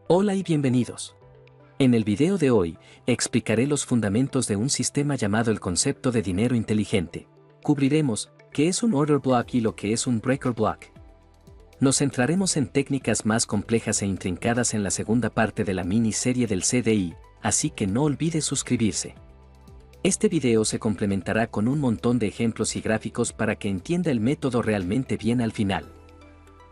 Hola y bienvenidos. En el video de hoy, explicaré los fundamentos de un sistema llamado el concepto de dinero inteligente. Cubriremos qué es un order block y lo que es un breaker block. Nos centraremos en técnicas más complejas e intrincadas en la segunda parte de la miniserie del CDI, así que no olvides suscribirse. Este video se complementará con un montón de ejemplos y gráficos para que entienda el método realmente bien al final.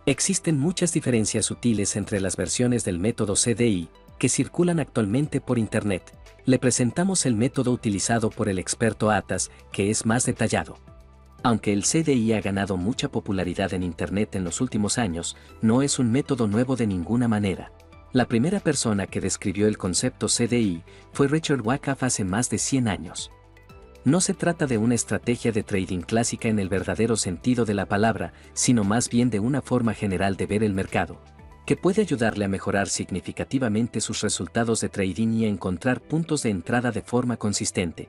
Existen muchas diferencias sutiles entre las versiones del método CDI, que circulan actualmente por Internet. Le presentamos el método utilizado por el experto Atas, que es más detallado. Aunque el CDI ha ganado mucha popularidad en Internet en los últimos años, no es un método nuevo de ninguna manera. La primera persona que describió el concepto CDI fue Richard Wyckoff hace más de 100 años. No se trata de una estrategia de trading clásica en el verdadero sentido de la palabra, sino más bien de una forma general de ver el mercado, que puede ayudarle a mejorar significativamente sus resultados de trading y a encontrar puntos de entrada de forma consistente.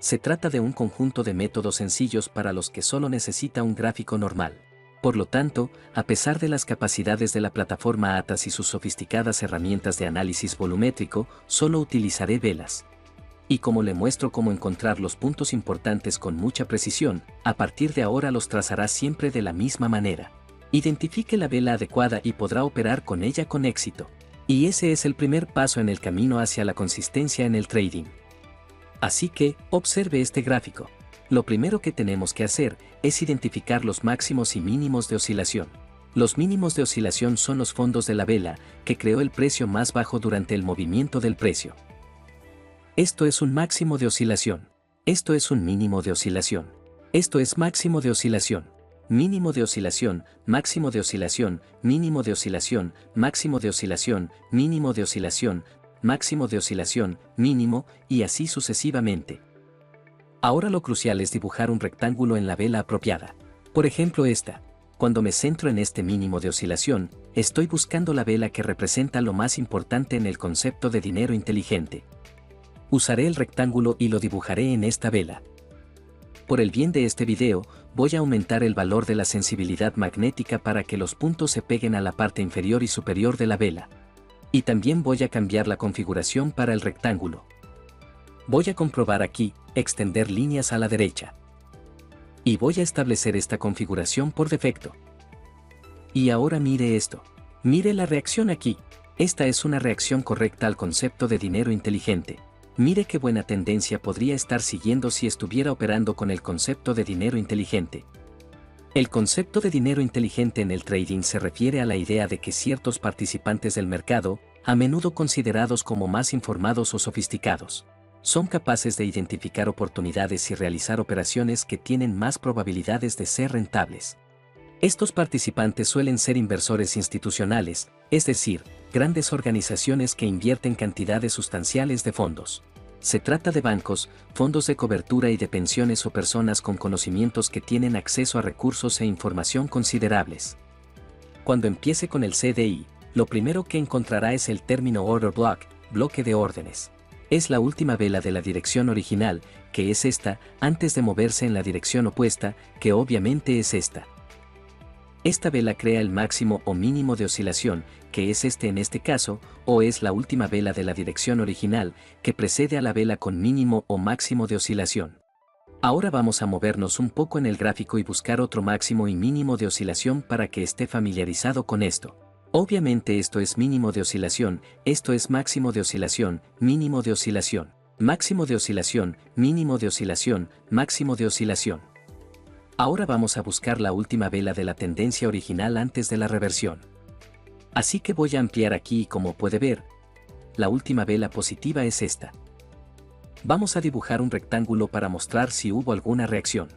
Se trata de un conjunto de métodos sencillos para los que solo necesita un gráfico normal. Por lo tanto, a pesar de las capacidades de la plataforma Atas y sus sofisticadas herramientas de análisis volumétrico, solo utilizaré velas. Y como le muestro cómo encontrar los puntos importantes con mucha precisión, a partir de ahora los trazará siempre de la misma manera. Identifique la vela adecuada y podrá operar con ella con éxito. Y ese es el primer paso en el camino hacia la consistencia en el trading. Así que, observe este gráfico. Lo primero que tenemos que hacer es identificar los máximos y mínimos de oscilación. Los mínimos de oscilación son los fondos de la vela, que creó el precio más bajo durante el movimiento del precio. Esto es un máximo de oscilación. Esto es un mínimo de oscilación. Esto es máximo de oscilación. Mínimo de oscilación, máximo de oscilación, mínimo de oscilación, máximo de oscilación, mínimo de oscilación, máximo de oscilación, mínimo, y así sucesivamente. Ahora lo crucial es dibujar un rectángulo en la vela apropiada. Por ejemplo esta. Cuando me centro en este mínimo de oscilación, estoy buscando la vela que representa lo más importante en el concepto de dinero inteligente. Usaré el rectángulo y lo dibujaré en esta vela. Por el bien de este video, voy a aumentar el valor de la sensibilidad magnética para que los puntos se peguen a la parte inferior y superior de la vela. Y también voy a cambiar la configuración para el rectángulo. Voy a comprobar aquí, extender líneas a la derecha. Y voy a establecer esta configuración por defecto. Y ahora mire esto. Mire la reacción aquí. Esta es una reacción correcta al concepto de dinero inteligente. Mire qué buena tendencia podría estar siguiendo si estuviera operando con el concepto de dinero inteligente. El concepto de dinero inteligente en el trading se refiere a la idea de que ciertos participantes del mercado, a menudo considerados como más informados o sofisticados, son capaces de identificar oportunidades y realizar operaciones que tienen más probabilidades de ser rentables. Estos participantes suelen ser inversores institucionales, es decir, grandes organizaciones que invierten cantidades sustanciales de fondos. Se trata de bancos, fondos de cobertura y de pensiones o personas con conocimientos que tienen acceso a recursos e información considerables. Cuando empiece con el CDI, lo primero que encontrará es el término order block, bloque de órdenes. Es la última vela de la dirección original, que es esta, antes de moverse en la dirección opuesta, que obviamente es esta. Esta vela crea el máximo o mínimo de oscilación, que es este en este caso, o es la última vela de la dirección original, que precede a la vela con mínimo o máximo de oscilación. Ahora vamos a movernos un poco en el gráfico y buscar otro máximo y mínimo de oscilación para que esté familiarizado con esto. Obviamente esto es mínimo de oscilación, esto es máximo de oscilación, mínimo de oscilación, máximo de oscilación, mínimo de oscilación, máximo de oscilación. Ahora vamos a buscar la última vela de la tendencia original antes de la reversión. Así que voy a ampliar aquí y como puede ver, la última vela positiva es esta. Vamos a dibujar un rectángulo para mostrar si hubo alguna reacción.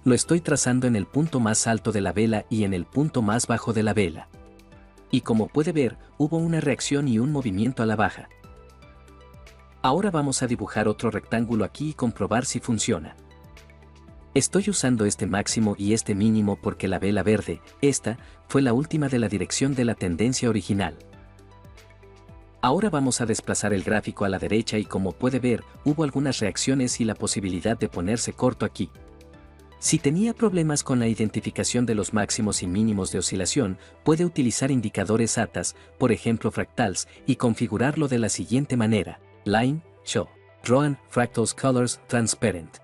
Lo estoy trazando en el punto más alto de la vela y en el punto más bajo de la vela. Y como puede ver, hubo una reacción y un movimiento a la baja. Ahora vamos a dibujar otro rectángulo aquí y comprobar si funciona. Estoy usando este máximo y este mínimo porque la vela verde, esta, fue la última de la dirección de la tendencia original. Ahora vamos a desplazar el gráfico a la derecha y como puede ver, hubo algunas reacciones y la posibilidad de ponerse corto aquí. Si tenía problemas con la identificación de los máximos y mínimos de oscilación, puede utilizar indicadores ATAS, por ejemplo fractals, y configurarlo de la siguiente manera: Line, Show, Drawn, Fractals Colors, Transparent.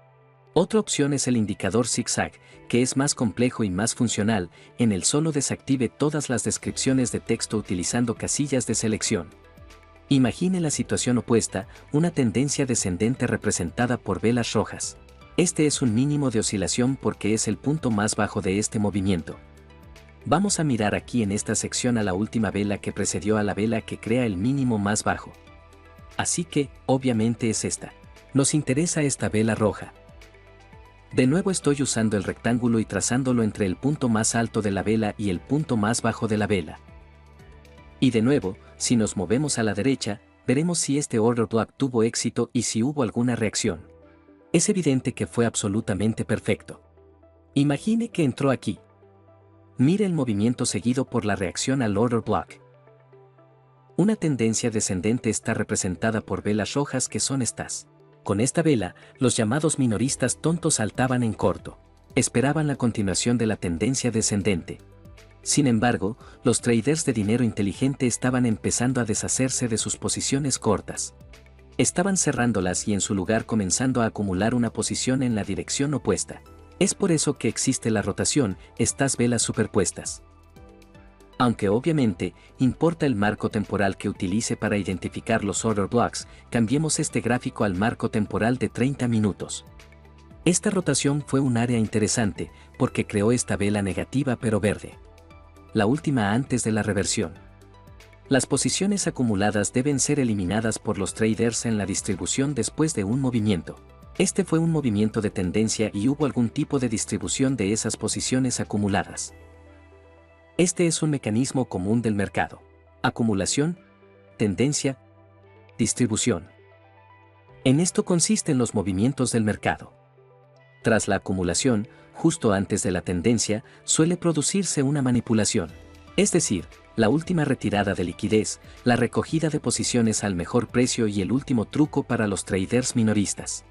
Otra opción es el indicador zigzag, que es más complejo y más funcional. En él solo desactive todas las descripciones de texto utilizando casillas de selección. Imagine la situación opuesta, una tendencia descendente representada por velas rojas. Este es un mínimo de oscilación porque es el punto más bajo de este movimiento. Vamos a mirar aquí en esta sección a la última vela que precedió a la vela que crea el mínimo más bajo. Así que, obviamente es esta. Nos interesa esta vela roja. De nuevo estoy usando el rectángulo y trazándolo entre el punto más alto de la vela y el punto más bajo de la vela. Y de nuevo, si nos movemos a la derecha, veremos si este order block tuvo éxito y si hubo alguna reacción. Es evidente que fue absolutamente perfecto. Imagine que entró aquí. Mire el movimiento seguido por la reacción al order block. Una tendencia descendente está representada por velas rojas que son estas. Con esta vela, los llamados minoristas tontos saltaban en corto. Esperaban la continuación de la tendencia descendente. Sin embargo, los traders de dinero inteligente estaban empezando a deshacerse de sus posiciones cortas. Estaban cerrándolas y en su lugar comenzando a acumular una posición en la dirección opuesta. Es por eso que existe la rotación, estas velas superpuestas. Aunque obviamente, importa el marco temporal que utilice para identificar los order blocks, cambiemos este gráfico al marco temporal de 30 minutos. Esta rotación fue un área interesante, porque creó esta vela negativa pero verde. La última antes de la reversión. Las posiciones acumuladas deben ser eliminadas por los traders en la distribución después de un movimiento. Este fue un movimiento de tendencia y hubo algún tipo de distribución de esas posiciones acumuladas. Este es un mecanismo común del mercado. Acumulación, tendencia, distribución. En esto consisten los movimientos del mercado. Tras la acumulación, justo antes de la tendencia, suele producirse una manipulación. Es decir, la última retirada de liquidez, la recogida de posiciones al mejor precio y el último truco para los traders minoristas.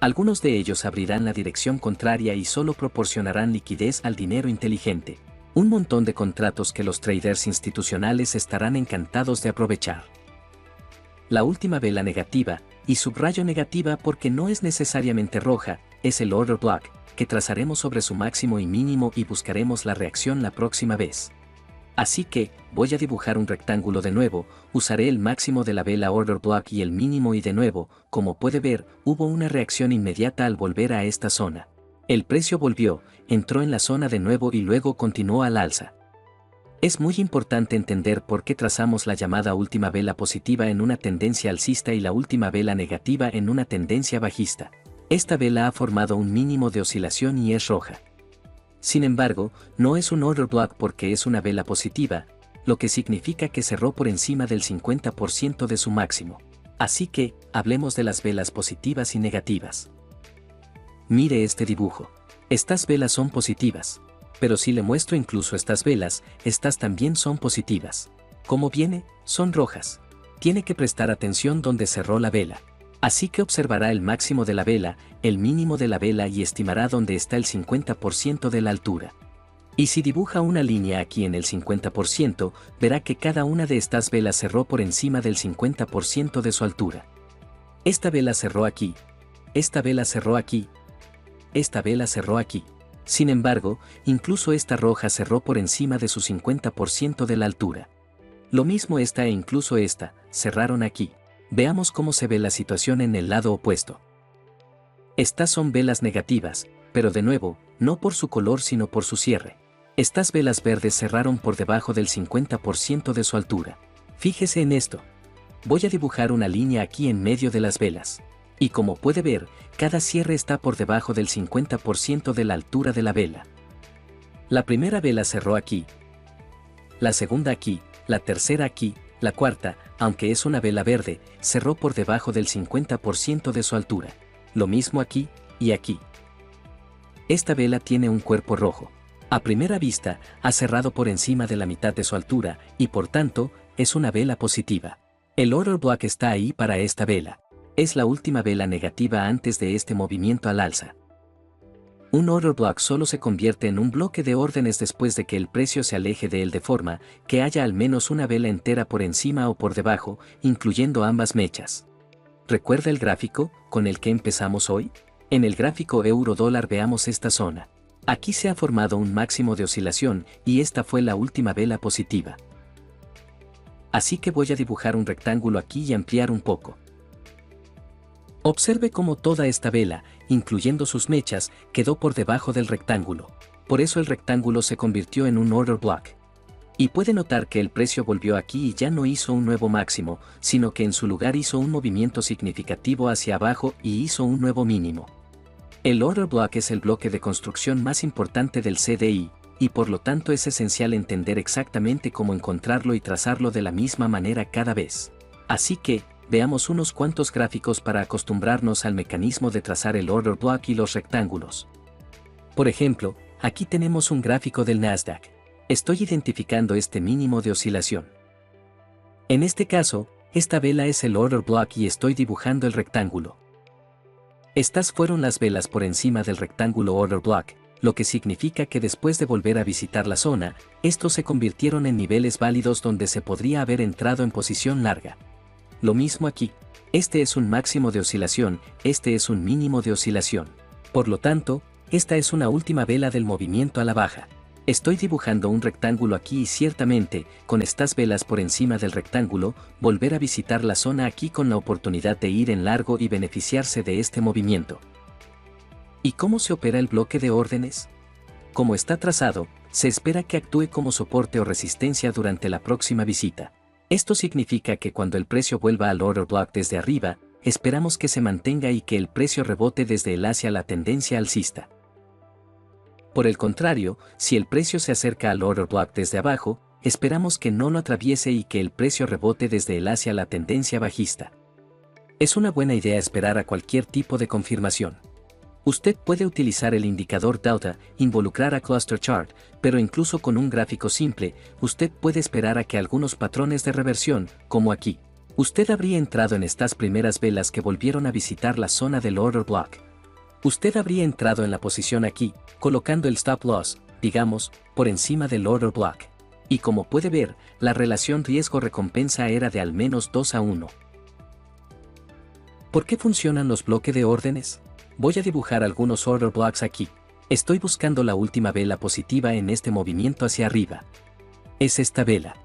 Algunos de ellos abrirán la dirección contraria y solo proporcionarán liquidez al dinero inteligente. Un montón de contratos que los traders institucionales estarán encantados de aprovechar. La última vela negativa, y subrayo negativa porque no es necesariamente roja, es el order block, que trazaremos sobre su máximo y mínimo y buscaremos la reacción la próxima vez. Así que, voy a dibujar un rectángulo de nuevo, usaré el máximo de la vela order block y el mínimo y de nuevo, como puede ver, hubo una reacción inmediata al volver a esta zona. El precio volvió, entró en la zona de nuevo y luego continuó al alza. Es muy importante entender por qué trazamos la llamada última vela positiva en una tendencia alcista y la última vela negativa en una tendencia bajista. Esta vela ha formado un mínimo de oscilación y es roja. Sin embargo, no es un order block porque es una vela positiva, lo que significa que cerró por encima del 50% de su máximo. Así que, hablemos de las velas positivas y negativas. Mire este dibujo. Estas velas son positivas. Pero si le muestro incluso estas velas, estas también son positivas. ¿Cómo viene? Son rojas. Tiene que prestar atención donde cerró la vela. Así que observará el máximo de la vela, el mínimo de la vela y estimará dónde está el 50% de la altura. Y si dibuja una línea aquí en el 50%, verá que cada una de estas velas cerró por encima del 50% de su altura. Esta vela cerró aquí. Esta vela cerró aquí. Esta vela cerró aquí. Sin embargo, incluso esta roja cerró por encima de su 50% de la altura. Lo mismo esta e incluso esta, cerraron aquí. Veamos cómo se ve la situación en el lado opuesto. Estas son velas negativas, pero de nuevo, no por su color sino por su cierre. Estas velas verdes cerraron por debajo del 50% de su altura. Fíjese en esto. Voy a dibujar una línea aquí en medio de las velas. Y como puede ver, cada cierre está por debajo del 50% de la altura de la vela. La primera vela cerró aquí. La segunda aquí, la tercera aquí, la cuarta, aunque es una vela verde, cerró por debajo del 50% de su altura. Lo mismo aquí, y aquí. Esta vela tiene un cuerpo rojo. A primera vista, ha cerrado por encima de la mitad de su altura, y por tanto, es una vela positiva. El order block está ahí para esta vela. Es la última vela negativa antes de este movimiento al alza. Un order block solo se convierte en un bloque de órdenes después de que el precio se aleje de él de forma que haya al menos una vela entera por encima o por debajo, incluyendo ambas mechas. ¿Recuerda el gráfico con el que empezamos hoy? En el gráfico euro-dólar veamos esta zona. Aquí se ha formado un máximo de oscilación y esta fue la última vela positiva. Así que voy a dibujar un rectángulo aquí y ampliar un poco. Observe cómo toda esta vela, incluyendo sus mechas, quedó por debajo del rectángulo. Por eso el rectángulo se convirtió en un order block. Y puede notar que el precio volvió aquí y ya no hizo un nuevo máximo, sino que en su lugar hizo un movimiento significativo hacia abajo y hizo un nuevo mínimo. El order block es el bloque de construcción más importante del CDI, y por lo tanto es esencial entender exactamente cómo encontrarlo y trazarlo de la misma manera cada vez. Así que, veamos unos cuantos gráficos para acostumbrarnos al mecanismo de trazar el order block y los rectángulos. Por ejemplo, aquí tenemos un gráfico del Nasdaq. Estoy identificando este mínimo de oscilación. En este caso, esta vela es el order block y estoy dibujando el rectángulo. Estas fueron las velas por encima del rectángulo order block, lo que significa que después de volver a visitar la zona, estos se convirtieron en niveles válidos donde se podría haber entrado en posición larga. Lo mismo aquí. Este es un máximo de oscilación, este es un mínimo de oscilación. Por lo tanto, esta es una última vela del movimiento a la baja. Estoy dibujando un rectángulo aquí y ciertamente, con estas velas por encima del rectángulo, volver a visitar la zona aquí con la oportunidad de ir en largo y beneficiarse de este movimiento. ¿Y cómo se opera el bloque de órdenes? Como está trazado, se espera que actúe como soporte o resistencia durante la próxima visita. Esto significa que cuando el precio vuelva al order block desde arriba, esperamos que se mantenga y que el precio rebote desde él hacia la tendencia alcista. Por el contrario, si el precio se acerca al order block desde abajo, esperamos que no lo atraviese y que el precio rebote desde él hacia la tendencia bajista. Es una buena idea esperar a cualquier tipo de confirmación. Usted puede utilizar el indicador delta, involucrar a cluster chart, pero incluso con un gráfico simple, usted puede esperar a que algunos patrones de reversión, como aquí, usted habría entrado en estas primeras velas que volvieron a visitar la zona del order block. Usted habría entrado en la posición aquí, colocando el stop loss, digamos, por encima del order block. Y como puede ver, la relación riesgo-recompensa era de al menos 2:1. ¿Por qué funcionan los bloques de órdenes? Voy a dibujar algunos order blocks aquí. Estoy buscando la última vela positiva en este movimiento hacia arriba. Es esta vela.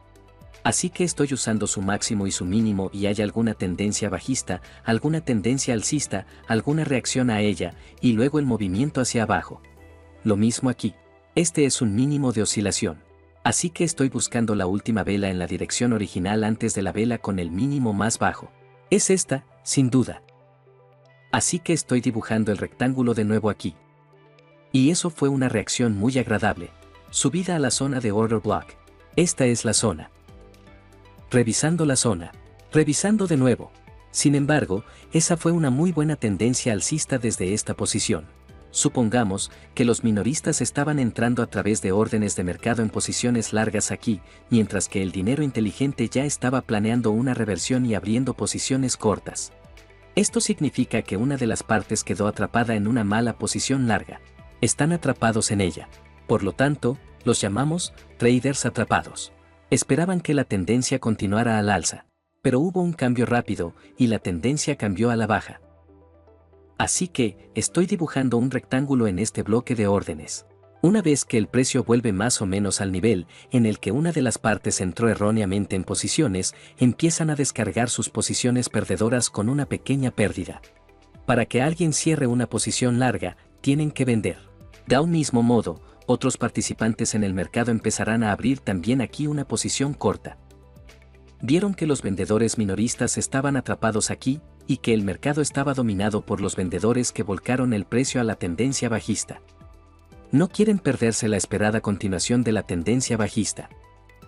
Así que estoy usando su máximo y su mínimo y hay alguna tendencia bajista, alguna tendencia alcista, alguna reacción a ella, y luego el movimiento hacia abajo. Lo mismo aquí. Este es un mínimo de oscilación. Así que estoy buscando la última vela en la dirección original antes de la vela con el mínimo más bajo. Es esta, sin duda. Así que estoy dibujando el rectángulo de nuevo aquí. Y eso fue una reacción muy agradable. Subida a la zona de order block. Esta es la zona. Revisando la zona. Revisando de nuevo. Sin embargo, esa fue una muy buena tendencia alcista desde esta posición. Supongamos que los minoristas estaban entrando a través de órdenes de mercado en posiciones largas aquí, mientras que el dinero inteligente ya estaba planeando una reversión y abriendo posiciones cortas. Esto significa que una de las partes quedó atrapada en una mala posición larga. Están atrapados en ella. Por lo tanto, los llamamos traders atrapados. Esperaban que la tendencia continuara al alza, pero hubo un cambio rápido y la tendencia cambió a la baja. Así que, estoy dibujando un rectángulo en este bloque de órdenes. Una vez que el precio vuelve más o menos al nivel en el que una de las partes entró erróneamente en posiciones, empiezan a descargar sus posiciones perdedoras con una pequeña pérdida. Para que alguien cierre una posición larga, tienen que vender. De un mismo modo, otros participantes en el mercado empezarán a abrir también aquí una posición corta. Vieron que los vendedores minoristas estaban atrapados aquí y que el mercado estaba dominado por los vendedores que volcaron el precio a la tendencia bajista. No quieren perderse la esperada continuación de la tendencia bajista.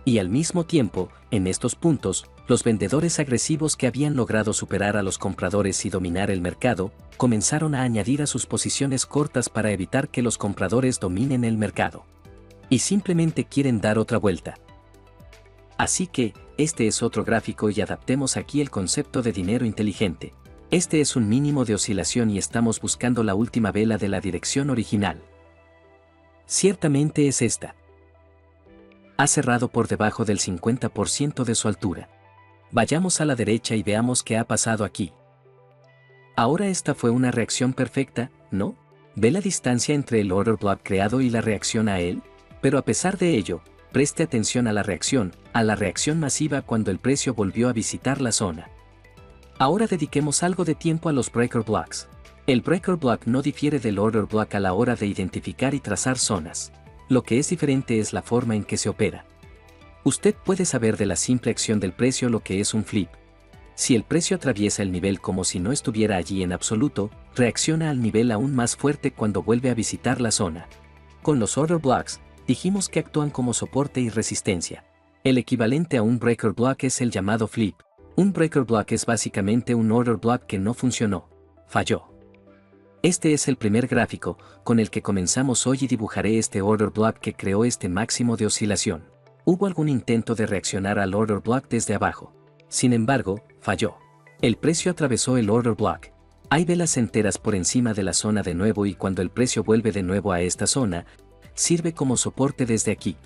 Y al mismo tiempo, en estos puntos, los vendedores agresivos que habían logrado superar a los compradores y dominar el mercado, comenzaron a añadir a sus posiciones cortas para evitar que los compradores dominen el mercado. Y simplemente quieren dar otra vuelta. Así que, este es otro gráfico y adaptemos aquí el concepto de dinero inteligente. Este es un mínimo de oscilación y estamos buscando la última vela de la dirección original. Ciertamente es esta. Ha cerrado por debajo del 50% de su altura. Vayamos a la derecha y veamos qué ha pasado aquí. Ahora esta fue una reacción perfecta, ¿no? ¿Ve la distancia entre el order block creado y la reacción a él? Pero a pesar de ello, preste atención a la reacción masiva cuando el precio volvió a visitar la zona. Ahora dediquemos algo de tiempo a los breaker blocks. El breaker block no difiere del order block a la hora de identificar y trazar zonas. Lo que es diferente es la forma en que se opera. Usted puede saber de la simple acción del precio lo que es un flip. Si el precio atraviesa el nivel como si no estuviera allí en absoluto, reacciona al nivel aún más fuerte cuando vuelve a visitar la zona. Con los order blocks, dijimos que actúan como soporte y resistencia. El equivalente a un breaker block es el llamado flip. Un breaker block es básicamente un order block que no funcionó, falló. Este es el primer gráfico con el que comenzamos hoy y dibujaré este order block que creó este máximo de oscilación. Hubo algún intento de reaccionar al order block desde abajo. Sin embargo, falló. El precio atravesó el order block. Hay velas enteras por encima de la zona de nuevo y cuando el precio vuelve de nuevo a esta zona, sirve como soporte desde aquí.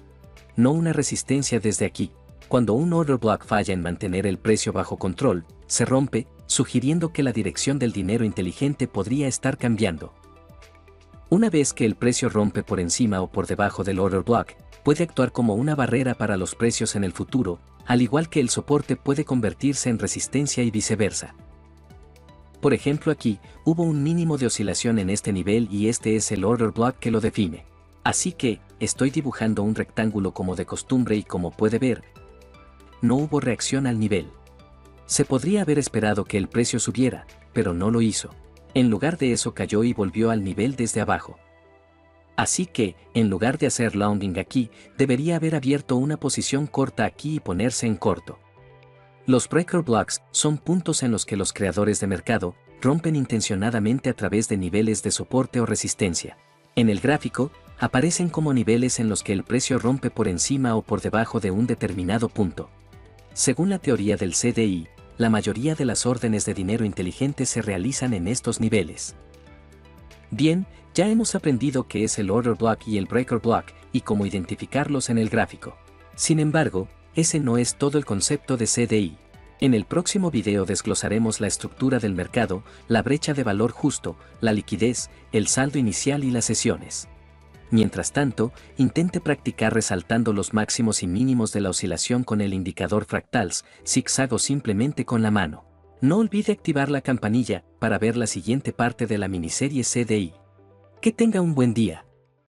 No una resistencia desde aquí. Cuando un order block falla en mantener el precio bajo control, se rompe, sugiriendo que la dirección del dinero inteligente podría estar cambiando. Una vez que el precio rompe por encima o por debajo del order block, puede actuar como una barrera para los precios en el futuro, al igual que el soporte puede convertirse en resistencia y viceversa. Por ejemplo, aquí, hubo un mínimo de oscilación en este nivel y este es el order block que lo define. Así que, estoy dibujando un rectángulo como de costumbre y como puede ver, no hubo reacción al nivel. Se podría haber esperado que el precio subiera, pero no lo hizo. En lugar de eso cayó y volvió al nivel desde abajo. Así que, en lugar de hacer longing aquí, debería haber abierto una posición corta aquí y ponerse en corto. Los breaker blocks son puntos en los que los creadores de mercado rompen intencionadamente a través de niveles de soporte o resistencia. En el gráfico, aparecen como niveles en los que el precio rompe por encima o por debajo de un determinado punto. Según la teoría del CDI, la mayoría de las órdenes de dinero inteligente se realizan en estos niveles. Bien, ya hemos aprendido qué es el order block y el breaker block y cómo identificarlos en el gráfico. Sin embargo, ese no es todo el concepto de CDI. En el próximo video desglosaremos la estructura del mercado, la brecha de valor justo, la liquidez, el saldo inicial y las sesiones. Mientras tanto, intente practicar resaltando los máximos y mínimos de la oscilación con el indicador fractals, zigzag o simplemente con la mano. No olvide activar la campanilla para ver la siguiente parte de la miniserie CDI. Que tenga un buen día.